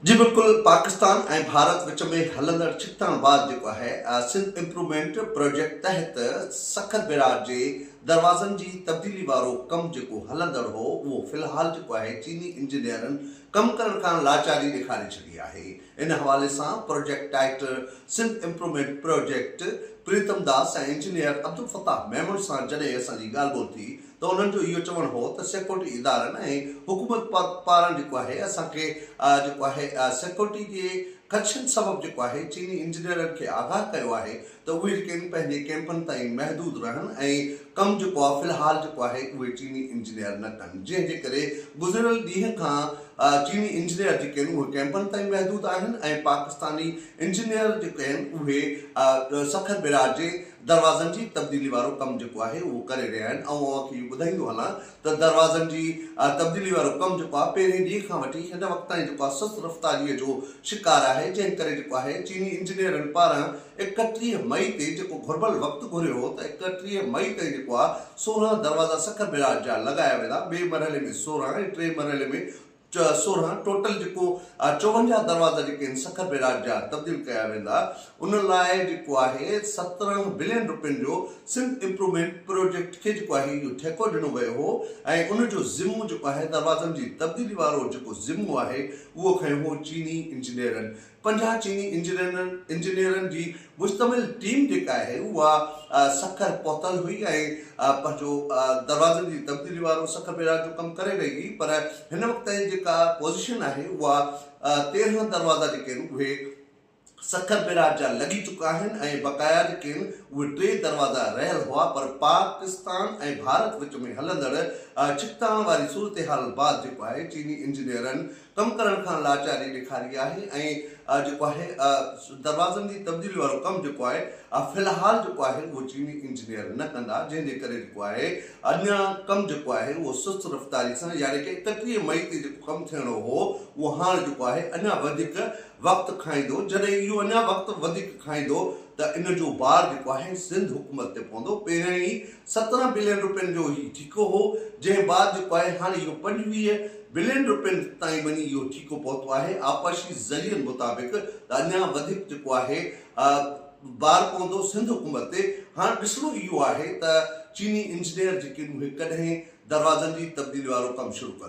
जी बिल्कुल। पाकिस्तान ऐं भारत विच में हलंदड़ छिकताणबाद जेको आहे सिंध इम्प्रूवमेंट प्रोजेक्ट तहत सखर बिराज जे दरवाज़नि जी तब्दीली वारो कमु जेको हलंदड़ हो उहो फ़िलहाल जेको आहे चीनी इंजीनियरनि कमु करण खां लाचारी ॾेखारे छॾी आहे। इन हवाले सां project director Sindh improvement project Pritam Das ऐं इंजीनियर अब्दुल फताह मेमन सां जॾहिं असांजी ॻाल्हि ॿोल थी त उन्हनि जो इहो चवणु हो त सिक्योरिटी इदारनि ऐं हुकूमत पारां जेको आहे असांखे जेको आहे सिक्योरिटी जे ख़दशनि सबबु जेको आहे चीनी इंजीनियरनि खे आगाह कयो आहे त उहे जेके आहिनि पंहिंजे कैंपनि ताईं महदूद रहनि ऐं कमु जेको आहे फ़िलहाल जेको आहे उहे चीनी इंजीनियर न कनि, जंहिंजे करे गुज़िरियल ॾींहं खां चीनी इंजीनियर जेके आहिनि उहे कैंपनि ताईं महदूद आहिनि ऐं पाकिस्तानी इंजीनियर जेके आहिनि उहे सखर बिराज जे दरवाज़नि जी तब्दीली वारो कमु जेको आहे उहो करे रहिया आहिनि। ऐं अव्हांखे ॿुधाईंदो हलां त दरवाज़नि जी तब्दीली वारो कमु जेको आहे पहिरें ॾींहं खां वठी हिन वक़्त ताईं जेको आहे सुस्त रफ़्तारीअ जो शिकार आहे, जंहिं करे जेको आहे चीनी इंजीनियरनि पारां 31 मई ते जेको घुर्बल वक़्तु घुरियो हो त 31 मई ताईं जेको आहे 16 दरवाज़ा सखर बिराज जा लॻाया वेंदा, ॿिए मरहले में 16 ऐं टे मरहले में 16 टोटल जेको 54 दरवाज़ा जेके आहिनि सखर बिराज जा तब्दील कया वेंदा। उन लाइ जेको आहे 17 बिलियन रुपयनि जो सिंध इम्प्रूवमेंट प्रोजेक्ट खे जेको आहे इहो ठेको ॾिनो वियो हो ऐं उनजो ज़िम्मो जेको आहे दरवाज़नि जी तब्दीली वारो जेको ज़िम्मो आहे उहो खंयो हो चीनी इंजीनियरनि। 50 चीनी इंजीनियरनि जी मुश्तमिल टीम जेका आहे उहा सखर पहुतल हुई ऐं पंहिंजो दरवाज़नि जी तब्दीली वारो सखर बिराज जो कमु करे रही हुई, पर हिन वक़्त जी जेका पोज़ीशन आहे उहा 13 दरवाज़ा जेके आहिनि उहे सखर बिराज जा लॻी चुका आहिनि ऐं बक़ाया जेके आहिनि उहे 3 दरवाज़ा रहियल हुआ। पर पाकिस्तान ऐं भारत विच में हलंदड़ छिकताण वारी सूरत हाल बाद जेको आहे चीनी इंजीनियरनि कमु करण खां लाचारी ॾेखारी आहे ऐं जेको आहे दरवाज़नि जी तब्दीली वारो कमु जेको आहे फ़िलहाल जेको आहे उहो चीनी इंजीनियर न कंदा, जंहिंजे करे जेको आहे अञा कमु जेको आहे उहो सुस्त रफ़्तारी सां यानी कि 31 मई ते जेको कमु थियणो हो उहो हाणे जेको आहे अञा वधीक वक़्तु खाईंदो। जॾहिं इहो अञा वक़्तु वधीक खाईंदो त इन जो भार जेको आहे सिंध हुकूमत ते पवंदो। पहिरियों ई 17 बिलियन रुपयनि जो ही ठीको हो, जंहिं बाद जेको आहे हाणे इहो 25 बिलियन रुपयनि ताईं वञी इहो ठीको पहुतो आहे आपाशी ज़रियनि मुताबिक़। त अञा वधीक जेको आहे भार पवंदो सिंध हुकूमत ते। हाणे ॾिसणो इहो आहे त चीनी इंजीनियर जेके उहे कॾहिं दरवाज़नि जी तब्दीली वारो कमु शुरू कंदा।